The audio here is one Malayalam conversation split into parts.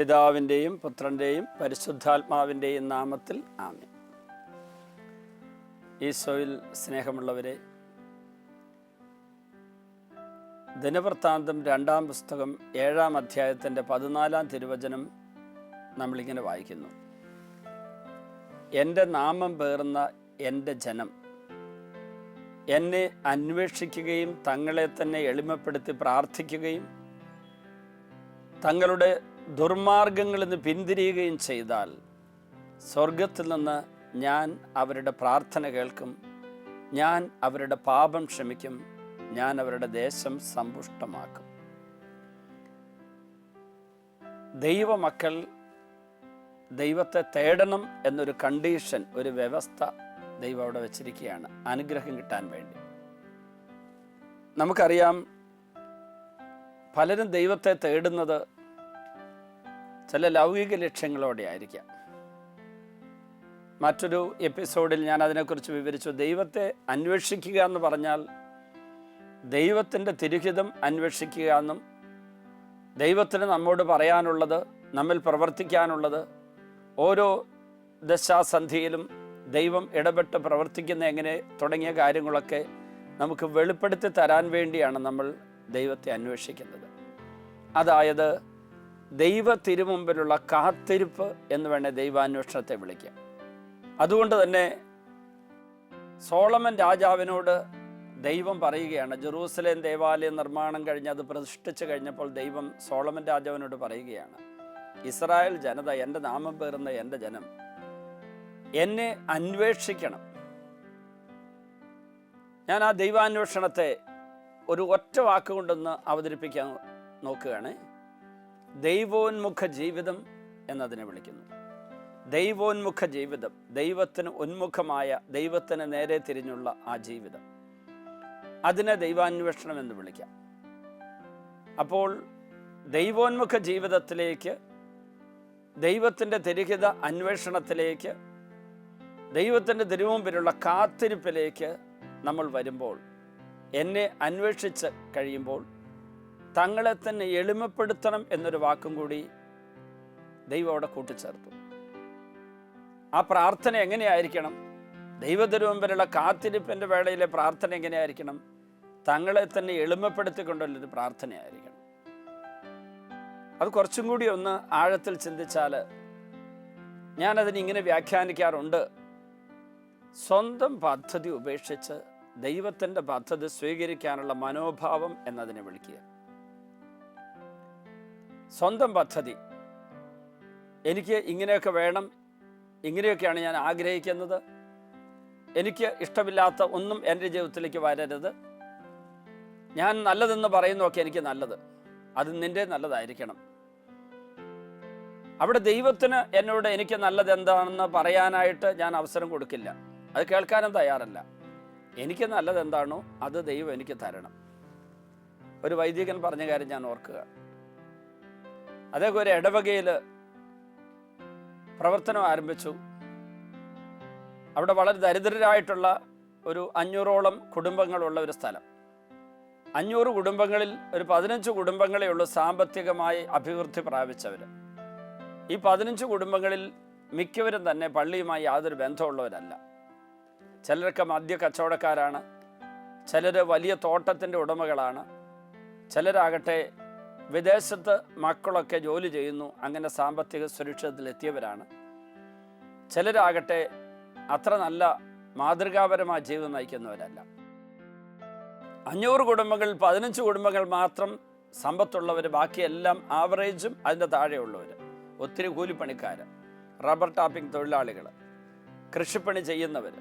പിതാവിൻ്റെയും പുത്രൻ്റെയും പരിശുദ്ധാത്മാവിൻ്റെയും നാമത്തിൽ ആമേൻ. ഈശോയിൽ സ്നേഹമുള്ളവരെ, ദിനവൃത്താന്തം 2-ാം പുസ്തകം 7-ാം അധ്യായത്തിൻ്റെ 14-ാം തിരുവചനം നമ്മളിങ്ങനെ വായിക്കുന്നു. എൻ്റെ നാമം പേറുന്ന എൻ്റെ ജനം എന്നെ അന്വേഷിക്കുകയും തങ്ങളെ തന്നെ എളിമപ്പെടുത്തി പ്രാർത്ഥിക്കുകയും തങ്ങളുടെ ദുർമാർഗങ്ങളിൽ നിന്ന് പിന്തിരിയുകയും ചെയ്താൽ സ്വർഗത്തിൽ നിന്ന് ഞാൻ അവരുടെ പ്രാർത്ഥന കേൾക്കും, ഞാൻ അവരുടെ പാപം ക്ഷമിക്കും, ഞാൻ അവരുടെ ദേശം സമ്പുഷ്ടമാക്കും. ദൈവമക്കൾ ദൈവത്തെ തേടണം എന്നൊരു കണ്ടീഷൻ, ഒരു വ്യവസ്ഥ ദൈവം അവിടെ വെച്ചിരിക്കുകയാണ്, അനുഗ്രഹം കിട്ടാൻ വേണ്ടി. നമുക്കറിയാം, പലരും ദൈവത്തെ തേടുന്നത് ചില ലൗകിക ലക്ഷ്യങ്ങളോടെ ആയിരിക്കാം. മറ്റൊരു എപ്പിസോഡിൽ ഞാൻ അതിനെക്കുറിച്ച് വിവരിച്ചു. ദൈവത്തെ അന്വേഷിക്കുക എന്ന് പറഞ്ഞാൽ ദൈവത്തിൻ്റെ തിരുഹിതം അന്വേഷിക്കുക എന്നും, ദൈവത്തിന് നമ്മോട് പറയാനുള്ളത്, നമ്മിൽ പ്രവർത്തിക്കാനുള്ളത്, ഓരോ ദശാസന്ധിയിലും ദൈവം ഇടപെട്ട് പ്രവർത്തിക്കുന്ന എങ്ങനെ തുടങ്ങിയ കാര്യങ്ങളൊക്കെ നമുക്ക് വെളിപ്പെടുത്തി തരാൻ വേണ്ടിയാണ് നമ്മൾ ദൈവത്തെ അന്വേഷിക്കുന്നത്. അതായത് ദൈവ തിരുമുമ്പിലുള്ള കാത്തിരിപ്പ് എന്ന് വേണേൽ ദൈവാന്വേഷണത്തെ വിളിക്കാം. അതുകൊണ്ട് തന്നെ സോളമൻ രാജാവിനോട് ദൈവം പറയുകയാണ്, ജെറൂസലേം ദേവാലയ നിർമ്മാണം കഴിഞ്ഞ് അത് പ്രതിഷ്ഠിച്ചു കഴിഞ്ഞപ്പോൾ ദൈവം സോളമൻ രാജാവിനോട് പറയുകയാണ്, ഇസ്രായേൽ ജനത, എൻ്റെ നാമം പേറുന്ന എൻ്റെ ജനം എന്നെ അന്വേഷിക്കണം. ഞാൻ ആ ദൈവാന്വേഷണത്തെ ഒരു ഒറ്റ വാക്കുകൊണ്ടൊന്ന് അവതരിപ്പിക്കാൻ നോക്കുകയാണ്. ദൈവോന്മുഖ ജീവിതം എന്നതിനെ വിളിക്കുന്നു. ദൈവോന്മുഖ ജീവിതം, ദൈവത്തിന് ഉന്മുഖമായ, ദൈവത്തിന് നേരെ തിരിഞ്ഞുള്ള ആ ജീവിതം, അതിനെ ദൈവാന്വേഷണം എന്ന് വിളിക്കാം. അപ്പോൾ ദൈവോന്മുഖ ജീവിതത്തിലേക്ക്, ദൈവത്തിൻ്റെ തിരുഹിത അന്വേഷണത്തിലേക്ക്, ദൈവത്തിൻ്റെ തിരുമുമ്പിലുള്ള കാത്തിരിപ്പിലേക്ക് നമ്മൾ വരുമ്പോൾ, എന്നെ അന്വേഷിച്ച് കഴിയുമ്പോൾ തങ്ങളെ തന്നെ എളിമപ്പെടുത്തണം എന്നൊരു വാക്കും കൂടി ദൈവം അവിടെ കൂട്ടിച്ചേർത്തു. ആ പ്രാർത്ഥന എങ്ങനെയായിരിക്കണം? ദൈവത്തിനുമുമ്പിലുള്ള കാത്തിരിപ്പിൻ്റെ വേളയിലെ പ്രാർത്ഥന എങ്ങനെയായിരിക്കണം? തങ്ങളെ തന്നെ എളിമപ്പെടുത്തിക്കൊണ്ടുള്ളൊരു പ്രാർത്ഥനയായിരിക്കണം. അത് കുറച്ചും കൂടി ഒന്ന് ആഴത്തിൽ ചിന്തിച്ചാൽ ഞാനതിനിങ്ങനെ വ്യാഖ്യാനിക്കാറുണ്ട്. സ്വന്തം പദ്ധതി ഉപേക്ഷിച്ച് ദൈവത്തിൻ്റെ പദ്ധതി സ്വീകരിക്കാനുള്ള മനോഭാവം എന്നതിനെ വിളിക്കുക. സ്വന്തം പദ്ധതി, എനിക്ക് ഇങ്ങനെയൊക്കെ വേണം, ഇങ്ങനെയൊക്കെയാണ് ഞാൻ ആഗ്രഹിക്കുന്നത്, എനിക്ക് ഇഷ്ടമില്ലാത്ത ഒന്നും എൻ്റെ ജീവിതത്തിലേക്ക് വരരുത്, ഞാൻ നല്ലതെന്ന് പറയുന്നതൊക്കെ എനിക്ക് നല്ലത്, അത് നിൻ്റെ നല്ലതായിരിക്കണം. അവിടെ ദൈവത്തിന് എന്നോട് എനിക്ക് നല്ലത് എന്താണെന്ന് പറയാനായിട്ട് ഞാൻ അവസരം കൊടുക്കില്ല, അത് കേൾക്കാനും തയ്യാറല്ല. എനിക്ക് നല്ലത് എന്താണോ അത് ദൈവം എനിക്ക് തരണം. ഒരു വൈദികൻ പറഞ്ഞ കാര്യം ഞാൻ ഓർക്കുക. അദ്ദേഹം ഒരു ഇടവകയിൽ പ്രവർത്തനം ആരംഭിച്ചു. അവിടെ വളരെ ദരിദ്രരായിട്ടുള്ള ഒരു 500ഓളം കുടുംബങ്ങളുള്ള ഒരു സ്ഥലം. 500 കുടുംബങ്ങളിൽ ഒരു 15 കുടുംബങ്ങളേ ഉള്ളൂ സാമ്പത്തികമായി അഭിവൃദ്ധി പ്രാപിച്ചവർ. ഈ 15 കുടുംബങ്ങളിൽ മിക്കവരും തന്നെ പള്ളിയുമായി യാതൊരു ബന്ധമുള്ളവരല്ല. ചിലരൊക്കെ മദ്യ കച്ചവടക്കാരാണ്, ചിലർ വലിയ തോട്ടത്തിൻ്റെ ഉടമകളാണ്, ചിലരാകട്ടെ വിദേശത്ത് മക്കളൊക്കെ ജോലി ചെയ്യുന്നു, അങ്ങനെ സാമ്പത്തിക സുരക്ഷിതത്തിലെത്തിയവരാണ്. ചിലരാകട്ടെ അത്ര നല്ല മാതൃകാപരമായ ജീവിതം നയിക്കുന്നവരല്ല. 500 കുടുംബങ്ങളിൽ 15 കുടുംബങ്ങൾ മാത്രം സമ്പത്തുള്ളവർ, ബാക്കിയെല്ലാം ആവറേജും അതിൻ്റെ താഴെയുള്ളവർ. ഒത്തിരി കൂലിപ്പണിക്കാർ, റബ്ബർ ടാപ്പിംഗ് തൊഴിലാളികൾ, കൃഷിപ്പണി ചെയ്യുന്നവർ.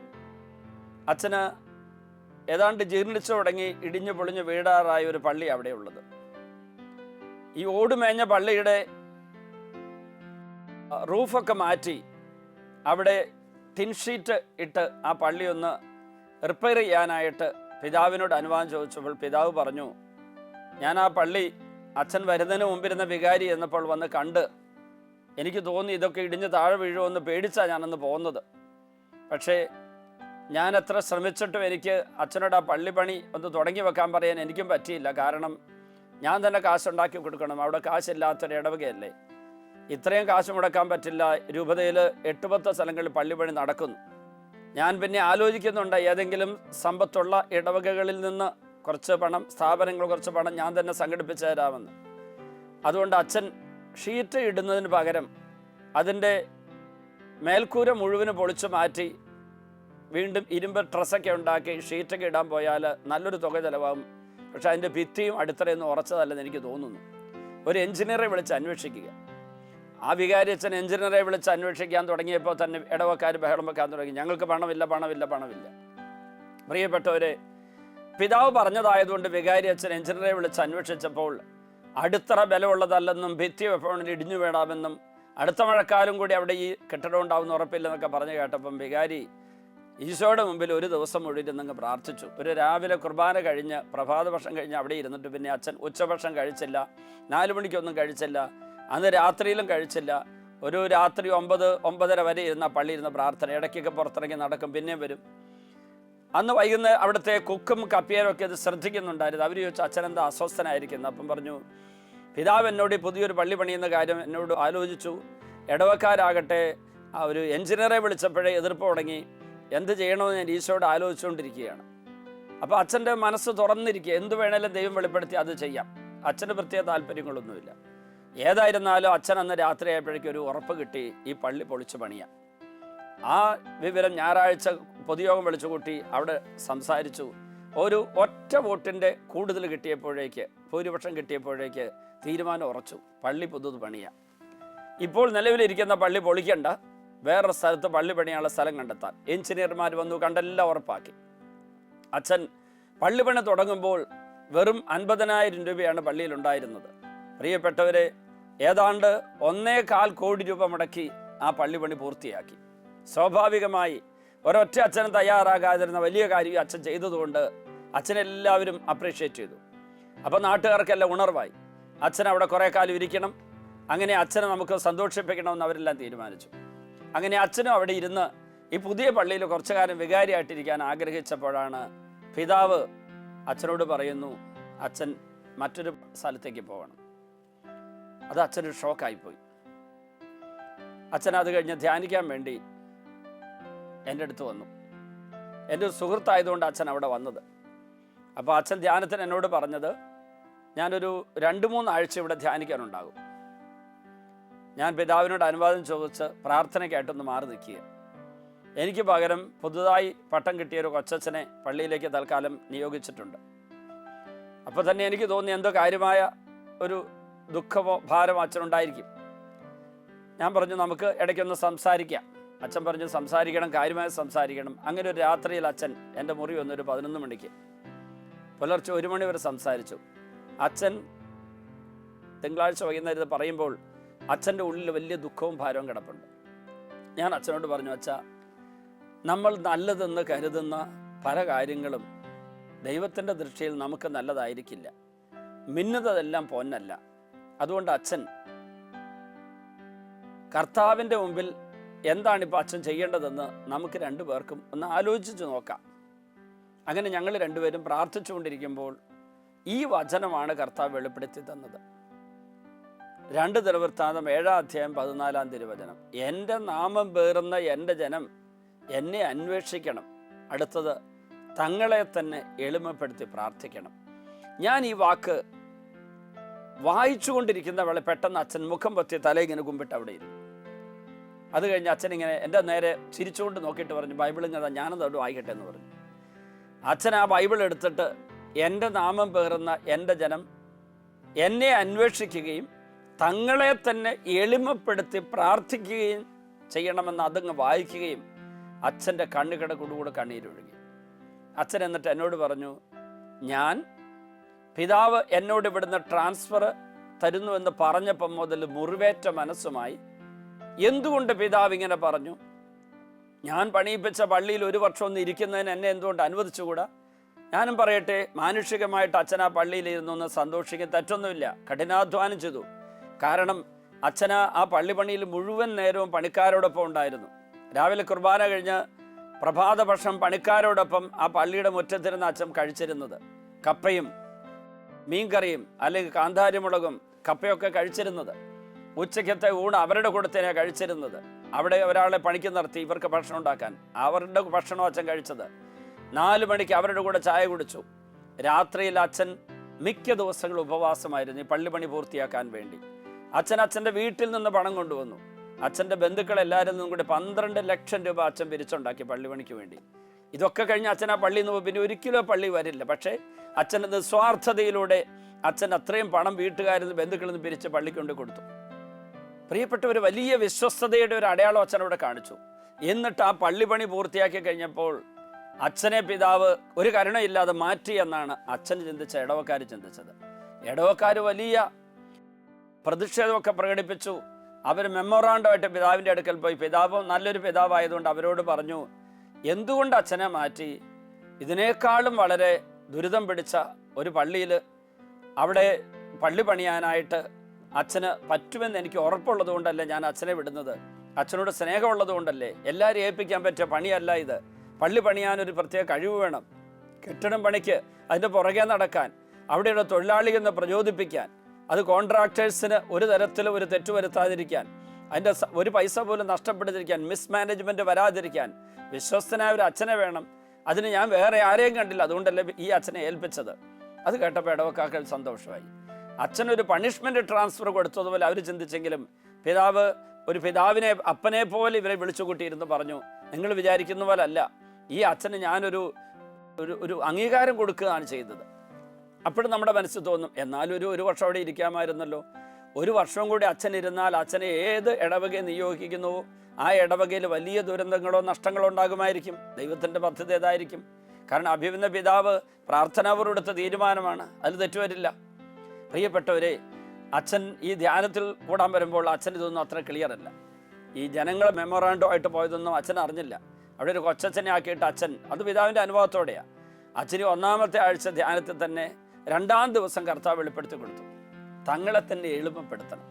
അച്ഛന് ഏതാണ്ട് ജീർണിച്ചു തുടങ്ങി ഇടിഞ്ഞു പൊളിഞ്ഞു വീടാറായ ഒരു പള്ളി അവിടെയുള്ളത്. ഈ ഓടുമേഞ്ഞ പള്ളിയുടെ റൂഫൊക്കെ മാറ്റി അവിടെ ടിൻഷീറ്റ് ഇട്ട് ആ പള്ളി ഒന്ന് റിപ്പയർ ചെയ്യാനായിട്ട് പിതാവിനോട് അനുവാദം ചോദിച്ചപ്പോൾ പിതാവ് പറഞ്ഞു, ഞാൻ ആ പള്ളി അച്ഛൻ വരുന്നതിന് മുമ്പിരുന്ന വികാരി എന്നപ്പോൾ വന്ന് കണ്ട് എനിക്ക് തോന്നി ഇതൊക്കെ ഇടിഞ്ഞ് താഴെ വീഴുമെന്ന് പേടിച്ചാണ് ഞാനന്ന് പോകുന്നത്. പക്ഷേ ഞാൻ എത്ര ശ്രമിച്ചിട്ടും എനിക്ക് അച്ഛനോട് ആ പള്ളി പണി ഒന്ന് തുടങ്ങി വെക്കാൻ പറയാൻ എനിക്കും പറ്റിയില്ല. കാരണം ഞാൻ തന്നെ കാശുണ്ടാക്കി കൊടുക്കണം, അവിടെ കാശില്ലാത്തൊരു ഇടവകയല്ലേ. ഇത്രയും കാശ് മുടക്കാൻ പറ്റില്ല. രൂപതയിൽ 8-10 സ്ഥലങ്ങളിൽ പള്ളിപ്പണി നടക്കുന്നു. ഞാൻ പിന്നെ ആലോചിക്കുന്നുണ്ട്, ഏതെങ്കിലും സമ്പത്തുള്ള ഇടവകകളിൽ നിന്ന് കുറച്ച് പണം, സ്ഥാപനങ്ങൾ കുറച്ച് പണം ഞാൻ തന്നെ സംഘടിപ്പിച്ചു തരാമെന്ന്. അതുകൊണ്ട് അച്ഛൻ ഷീറ്റ് ഇടുന്നതിന് പകരം അതിൻ്റെ മേൽക്കൂര മുഴുവനും പൊളിച്ചു മാറ്റി വീണ്ടും ഇരുമ്പ് ട്രസ്സൊക്കെ ഉണ്ടാക്കി ഷീറ്റൊക്കെ ഇടാൻ പോയാൽ നല്ലൊരു തുക ചിലവാകും. പക്ഷെ അതിൻ്റെ ഭിത്തിയും അടിത്തറയൊന്നും ഉറച്ചതല്ലെന്ന് എനിക്ക് തോന്നുന്നു. ഒരു എഞ്ചിനീയറെ വിളിച്ച് അന്വേഷിക്കുക. ആ വികാരി അച്ഛൻ എഞ്ചിനീയറെ വിളിച്ച് അന്വേഷിക്കാൻ തുടങ്ങിയപ്പോൾ തന്നെ ഇടവക്കാർ ബഹളം വെക്കാൻ തുടങ്ങി. ഞങ്ങൾക്ക് പണമില്ല, പണമില്ല, പണമില്ല. പ്രിയപ്പെട്ടവരെ, പിതാവ് പറഞ്ഞതായതുകൊണ്ട് വികാരി അച്ഛൻ എഞ്ചിനീയറെ വിളിച്ച് അന്വേഷിച്ചപ്പോൾ അടിത്തറ ബലമുള്ളതല്ലെന്നും ഭിത്തി എപ്പോഴും ഇടിഞ്ഞു വീണാമെന്നും അടുത്ത മഴക്കാലം കൂടി അവിടെ ഈ കെട്ടിടം ഉണ്ടാവുന്ന ഉറപ്പില്ലെന്നൊക്കെ പറഞ്ഞു കേട്ടപ്പം വികാരി ഈശോയുടെ മുമ്പിൽ ഒരു ദിവസം മുഴുവൻ പ്രാർത്ഥിച്ചു. ഒരു രാവിലെ കുർബാന കഴിഞ്ഞ് പ്രഭാതഭക്ഷണം കഴിഞ്ഞ് അവിടെ ഇരുന്നിട്ട് പിന്നെ അച്ഛൻ ഉച്ചഭക്ഷണം കഴിച്ചില്ല, 4 മണിക്കൊന്നും കഴിച്ചില്ല, അന്ന് രാത്രിയിലും കഴിച്ചില്ല. ഒരു രാത്രി 9-9:30 വരെ ഇരുന്ന പള്ളി ഇരുന്ന പ്രാർത്ഥന. ഇടയ്ക്കൊക്കെ പുറത്തിറങ്ങി നടക്കും, പിന്നെയും വരും. അന്ന് വൈകുന്നേരം അവിടുത്തെ കുക്കും കപ്പിയരും ഒക്കെ ഇത് ശ്രദ്ധിക്കുന്നുണ്ടായിരുന്നു. അവർ ചോദിച്ചു, അച്ഛൻ എന്താ അസ്വസ്ഥനായിരിക്കുന്നു? അപ്പം പറഞ്ഞു, പിതാവ് എന്നോട് പുതിയൊരു പള്ളി പണിയുന്ന കാര്യം എന്നോട് ആലോചിച്ചു. ഇടവക്കാരാകട്ടെ ഒരു എഞ്ചിനീയറെ വിളിച്ചപ്പോഴേ എതിർപ്പ് തുടങ്ങി. എന്ത് ചെയ്യണമെന്ന് ഞാൻ ഈശോയോട് ആലോചിച്ചുകൊണ്ടിരിക്കുകയാണ്. അപ്പോൾ അച്ഛൻ്റെ മനസ്സ് തുറന്നിരിക്കുക. എന്ത് വേണേലും ദൈവം വെളിപ്പെടുത്തി അത് ചെയ്യാം. അച്ഛന് പ്രത്യേക താല്പര്യങ്ങളൊന്നുമില്ല. ഏതായിരുന്നാലും അച്ഛൻ അന്ന് രാത്രിയായപ്പോഴേക്കും ഒരു ഉറപ്പ് കിട്ടി, ഈ പള്ളി പൊളിച്ചു പണിയാം. ആ വിവരം ഞായറാഴ്ച പൊതുയോഗം വിളിച്ചു കൂട്ടി അവിടെ സംസാരിച്ചു. ഒരു ഒറ്റ വോട്ടിൻ്റെ കൂടുതൽ കിട്ടിയപ്പോഴേക്ക്, ഭൂരിപക്ഷം കിട്ടിയപ്പോഴേക്ക് തീരുമാനം ഉറച്ചു, പള്ളി പുതുത് പണിയാം. ഇപ്പോൾ നിലവിലിരിക്കുന്ന പള്ളി പൊളിക്കണ്ട, വേറൊരു സ്ഥലത്ത് പള്ളി പണിയാനുള്ള സ്ഥലം കണ്ടെത്താൻ എഞ്ചിനീയർമാർ വന്നു, കണ്ടെല്ലാം ഉറപ്പാക്കി. അച്ഛൻ പള്ളി പണി തുടങ്ങുമ്പോൾ വെറും 50,000 രൂപയാണ് പള്ളിയിലുണ്ടായിരുന്നത്. പ്രിയപ്പെട്ടവരെ, ഏതാണ്ട് 1.25 കോടി രൂപ മുടക്കി ആ പള്ളി പണി പൂർത്തിയാക്കി. സ്വാഭാവികമായി ഒരൊറ്റ അച്ഛനും തയ്യാറാകാതിരുന്ന വലിയ കാര്യം അച്ഛൻ ചെയ്തതുകൊണ്ട് അച്ഛനെല്ലാവരും അപ്രീഷിയേറ്റ് ചെയ്തു. അപ്പോൾ നാട്ടുകാർക്കെല്ലാം ഉണർവായി, അച്ഛൻ അവിടെ കുറേ കാലം ഇരിക്കണം, അങ്ങനെ അച്ഛനെ നമുക്ക് സന്തോഷിപ്പിക്കണമെന്ന് അവരെല്ലാം തീരുമാനിച്ചു. അങ്ങനെ അച്ഛനും അവിടെ ഇരുന്ന് ഈ പുതിയ പള്ളിയിൽ കുറച്ചു കാലം വികാരിയായിട്ടിരിക്കാൻ ആഗ്രഹിച്ചപ്പോഴാണ് പിതാവ് അച്ഛനോട് പറയുന്നു, അച്ഛൻ മറ്റൊരു സ്ഥലത്തേക്ക് പോകണം. അത് അച്ഛനൊരു ഷോക്കായിപ്പോയി. അച്ഛൻ അത് കഴിഞ്ഞ് ധ്യാനിക്കാൻ വേണ്ടി എൻ്റെ അടുത്ത് വന്നു. എൻ്റെ ഒരു സുഹൃത്തായതുകൊണ്ട് അച്ഛൻ അവിടെ വന്നത്. അപ്പോൾ അച്ഛൻ ധ്യാനത്തിന് എന്നോട് പറഞ്ഞത്, ഞാനൊരു 2-3 ആഴ്ച ഇവിടെ ധ്യാനിക്കാനുണ്ടാകും. ഞാൻ പിതാവിനോട് അനുവാദം ചോദിച്ച് പ്രാർത്ഥനയ്ക്കായിട്ടൊന്ന് മാറി നിൽക്കുക. എനിക്ക് പകരം പുതുതായി പട്ടം കിട്ടിയൊരു കൊച്ചച്ഛനെ പള്ളിയിലേക്ക് തൽക്കാലം നിയോഗിച്ചിട്ടുണ്ട്. അപ്പോൾ തന്നെ എനിക്ക് തോന്നി എന്തോ കാര്യമായ ഒരു ദുഃഖമോ ഭാരമോ അച്ഛനുണ്ടായിരിക്കും. ഞാൻ പറഞ്ഞു, നമുക്ക് ഇടയ്ക്കൊന്ന് സംസാരിക്കാം. അച്ഛൻ പറഞ്ഞു, സംസാരിക്കണം, കാര്യമായി സംസാരിക്കണം. അങ്ങനെ ഒരു രാത്രിയിൽ അച്ഛൻ എൻ്റെ മുറി വന്നൊരു 11 മണിക്ക് പുലർച്ചെ 1 മണി വരെ സംസാരിച്ചു. അച്ഛൻ തിങ്കളാഴ്ച വൈകുന്നേരം പറയുമ്പോൾ അച്ഛൻ്റെ ഉള്ളിൽ വലിയ ദുഃഖവും ഭാരവും കിടപ്പുണ്ട്. ഞാൻ അച്ഛനോട് പറഞ്ഞു, അച്ഛാ, നമ്മൾ നല്ലതെന്ന് കരുതുന്ന പല കാര്യങ്ങളും ദൈവത്തിൻ്റെ ദൃഷ്ടിയിൽ നമുക്ക് നല്ലതായിരിക്കില്ല. മിന്നുന്നതെല്ലാം പൊന്നല്ല. അതുകൊണ്ട് അച്ഛൻ കർത്താവിൻ്റെ മുമ്പിൽ എന്താണിപ്പോൾ അച്ഛൻ ചെയ്യേണ്ടതെന്ന് നമുക്ക് 2 പേർക്കും ഒന്ന് ആലോചിച്ച് നോക്കാം. അങ്ങനെ ഞങ്ങൾ 2 പേരും പ്രാർത്ഥിച്ചുകൊണ്ടിരിക്കുമ്പോൾ ഈ വചനമാണ് കർത്താവ് വെളിപ്പെടുത്തി തന്നത്. 2 ദിനവൃത്താന്തം 7-ാം അധ്യായം 14-ാം തിരുവചനം. എൻ്റെ നാമം പേറുന്ന എൻ്റെ ജനം എന്നെ അന്വേഷിക്കണം. അടുത്തത്, തങ്ങളെ തന്നെ എളിമപ്പെടുത്തി പ്രാർത്ഥിക്കണം. ഞാൻ ഈ വാക്ക് വായിച്ചുകൊണ്ടിരിക്കുന്ന വേള പെട്ടെന്ന് അച്ഛൻ മുഖം പൊത്തി തലയിങ്ങനെ കുമ്പിട്ട് അവിടെ ഇരുന്നു. അത് കഴിഞ്ഞ് അച്ഛൻ ഇങ്ങനെ എൻ്റെ നേരെ ചിരിച്ചുകൊണ്ട് നോക്കിയിട്ട് പറഞ്ഞു, ബൈബിൾ ഇങ്ങനെ ഞാനതോട് വായിക്കട്ടെ എന്ന് പറഞ്ഞു. അച്ഛൻ ആ ബൈബിൾ എടുത്തിട്ട്, എൻ്റെ നാമം പേറുന്ന എൻ്റെ ജനം എന്നെ അന്വേഷിക്കുകയും തങ്ങളെ തന്നെ എളിമപ്പെടുത്തി പ്രാർത്ഥിക്കുകയും ചെയ്യണമെന്ന് അതങ്ങ് വായിക്കുകയും അച്ഛൻ്റെ കണ്ണുകിടക്കൂടുകൂടെ കണ്ണീരൊഴുകി. അച്ഛൻ എന്നിട്ട് എന്നോട് പറഞ്ഞു, ഞാൻ പിതാവ് എന്നോട് ഇവിടുന്ന് ട്രാൻസ്ഫർ തരുന്നുവെന്ന് പറഞ്ഞപ്പം മുതൽ മുറിവേറ്റ മനസ്സുമായി, എന്തുകൊണ്ട് പിതാവ് ഇങ്ങനെ പറഞ്ഞു? ഞാൻ പണിയിപ്പിച്ച പള്ളിയിൽ 1 വർഷം ഒന്ന് ഇരിക്കുന്നതിന് എന്നെ എന്തുകൊണ്ട് അനുവദിച്ചുകൂടാ? ഞാനും പറയട്ടെ, മാനുഷികമായിട്ട് അച്ഛൻ ആ പള്ളിയിൽ ഇരുന്നൊന്ന് സന്തോഷിക്കാൻ തെറ്റൊന്നുമില്ല. കഠിനാധ്വാനം ചെയ്തു. കാരണം അച്ഛന ആ പള്ളി പണിയിൽ മുഴുവൻ നേരവും പണിക്കാരോടൊപ്പം ഉണ്ടായിരുന്നു. രാവിലെ കുർബാന കഴിഞ്ഞ് പ്രഭാത ഭക്ഷണം പണിക്കാരോടൊപ്പം ആ പള്ളിയുടെ മുറ്റത്തിരുന്ന് അച്ഛൻ കഴിച്ചിരുന്നത്. കപ്പയും മീൻകറിയും അല്ലെങ്കിൽ കാന്താരിമുളകും കപ്പയൊക്കെ കഴിച്ചിരുന്നത്. ഉച്ചയ്ക്കത്തെ ഊണ് അവരുടെ കൂടെ തന്നെയാണ് കഴിച്ചിരുന്നത്. അവിടെ ഒരാളെ പണിക്ക് നിർത്തി ഇവർക്ക് ഭക്ഷണം ഉണ്ടാക്കാൻ. അവരുടെ ഭക്ഷണം അച്ഛൻ കഴിച്ചത്. 4 മണിക്ക് അവരുടെ കൂടെ ചായ കുടിച്ചു. രാത്രിയിൽ അച്ഛൻ മിക്ക ദിവസങ്ങളും ഉപവാസമായിരുന്നു ഈ പള്ളിപ്പണി പൂർത്തിയാക്കാൻ വേണ്ടി. അച്ഛൻ്റെ വീട്ടിൽ നിന്ന് പണം കൊണ്ടുവന്നു. അച്ഛൻ്റെ ബന്ധുക്കളെല്ലാവരും നിന്നും കൂടി 12 ലക്ഷം രൂപ അച്ഛൻ പിരിച്ചുണ്ടാക്കി പള്ളിപ്പണിക്ക് വേണ്ടി. ഇതൊക്കെ കഴിഞ്ഞ് അച്ഛൻ ആ പള്ളിയിൽ നിന്ന് പിന്നെ ഒരിക്കലും പള്ളി വരില്ല. പക്ഷേ അച്ഛൻ്റെ നിസ്വാർത്ഥതയിലൂടെ അച്ഛൻ അത്രയും പണം വീട്ടുകാരിൽ നിന്ന് ബന്ധുക്കളിൽ നിന്ന് പിരിച്ച് പള്ളിക്ക് കൊണ്ട് കൊടുത്തു. പ്രിയപ്പെട്ട ഒരു വലിയ വിശ്വസ്തതയുടെ ഒരു അടയാളം അച്ഛനോട് കാണിച്ചു. എന്നിട്ട് ആ പള്ളിപ്പണി പൂർത്തിയാക്കി കഴിഞ്ഞപ്പോൾ അച്ഛനെ പിതാവ് ഒരു കരുണയില്ലാതെ മാറ്റി എന്നാണ് അച്ഛൻ ചിന്തിച്ച ഇടവക്കാർ ചിന്തിച്ചത്. ഇടവക്കാർ വലിയ പ്രതിഷേധമൊക്കെ പ്രകടിപ്പിച്ചു. അവർ മെമ്മോറാണ്ടമായിട്ട് പിതാവിൻ്റെ അടുക്കൽ പോയി. പിതാവ് നല്ലൊരു പിതാവായതുകൊണ്ട് അവരോട് പറഞ്ഞു, എന്തുകൊണ്ട് അച്ഛനെ മാറ്റി? ഇതിനേക്കാളും വളരെ ദുരിതം പിടിച്ച ഒരു പള്ളിയിൽ അവിടെ പള്ളി പണിയാനായിട്ട് അച്ഛന് പറ്റുമെന്ന് എനിക്ക് ഉറപ്പുള്ളത് കൊണ്ടല്ലേ ഞാൻ അച്ഛനെ വിടുന്നത്. അച്ഛനോട് സ്നേഹമുള്ളത് കൊണ്ടല്ലേ. എല്ലാവരും ഏൽപ്പിക്കാൻ പറ്റിയ പണിയല്ല ഇത്. പള്ളി പണിയാനൊരു പ്രത്യേക കഴിവ് വേണം. കെട്ടിടം പണിക്ക് അതിൻ്റെ പുറകെ നടക്കാൻ, അവിടെയുള്ള തൊഴിലാളികളെ പ്രചോദിപ്പിക്കാൻ, അത് കോൺട്രാക്ടേഴ്സിന് ഒരു തരത്തിലും ഒരു തെറ്റ് വരുത്താതിരിക്കാൻ, അതിൻ്റെ ഒരു പൈസ പോലും നഷ്ടപ്പെടാതിരിക്കാൻ, മിസ്മാനേജ്മെൻറ്റ് വരാതിരിക്കാൻ വിശ്വസ്തനായ ഒരു അച്ഛനെ വേണം. അതിന് ഞാൻ വേറെ ആരെയും കണ്ടില്ല, അതുകൊണ്ടല്ലേ ഈ അച്ഛനെ ഏൽപ്പിച്ചത്. അത് കേട്ടപ്പോൾ ഇടവക്കാക്കൾ സന്തോഷമായി. അച്ഛനൊരു പണിഷ്മെൻറ്റ് ട്രാൻസ്ഫർ കൊടുത്തതുപോലെ അവർ ചിന്തിച്ചെങ്കിലും പിതാവ് ഒരു പിതാവിനെ അപ്പനെ പോലെ ഇവരെ വിളിച്ചു കൂട്ടിയിരുന്ന് പറഞ്ഞു, നിങ്ങൾ വിചാരിക്കുന്ന പോലെ അല്ല, ഈ അച്ഛന് ഞാനൊരു ഒരു അംഗീകാരം കൊടുക്കുകയാണ് ചെയ്തത്. അപ്പോഴും നമ്മുടെ മനസ്സിൽ തോന്നും, എന്നാലും ഒരു വർഷം അവിടെ ഇരിക്കാമായിരുന്നല്ലോ. ഒരു വർഷം കൂടി അച്ഛൻ ഇരുന്നാൽ അച്ഛനെ ഏത് ഇടവകയെ നിയോഗിക്കുന്നുവോ ആ ഇടവകയിൽ വലിയ ദുരന്തങ്ങളോ നഷ്ടങ്ങളോ ഉണ്ടാകുമായിരിക്കും. ദൈവത്തിൻ്റെ പദ്ധതി ഏതായിരിക്കും? കാരണം അഭിമന്യ പിതാവ് പ്രാർത്ഥനാപൂർവ്വം എടുത്ത തീരുമാനമാണ്, അതിൽ തെറ്റുവരില്ല. പ്രിയപ്പെട്ടവരെ, അച്ഛൻ ഈ ധ്യാനത്തിൽ കൂടാൻ വരുമ്പോൾ അച്ഛൻ ഇതൊന്നും അത്ര ക്ലിയർ അല്ല. ഈ ജനങ്ങൾ മെമ്മോറാണ്ടോ ആയിട്ട് പോയതൊന്നും അച്ഛൻ അറിഞ്ഞില്ല. അവിടെ ഒരു കൊച്ചച്ഛനെ ആക്കിയിട്ട് അച്ഛൻ, അത് പിതാവിൻ്റെ അനുഭവത്തോടെയാണ്. അച്ഛന് 1-ാമത്തെ ആഴ്ച ധ്യാനത്തിൽ തന്നെ 2-ാം ദിവസം കർത്താവ് വെളിപ്പെടുത്തി കൊടുത്തു, തങ്ങളെ തന്നെ എളിമപ്പെടുത്തണം.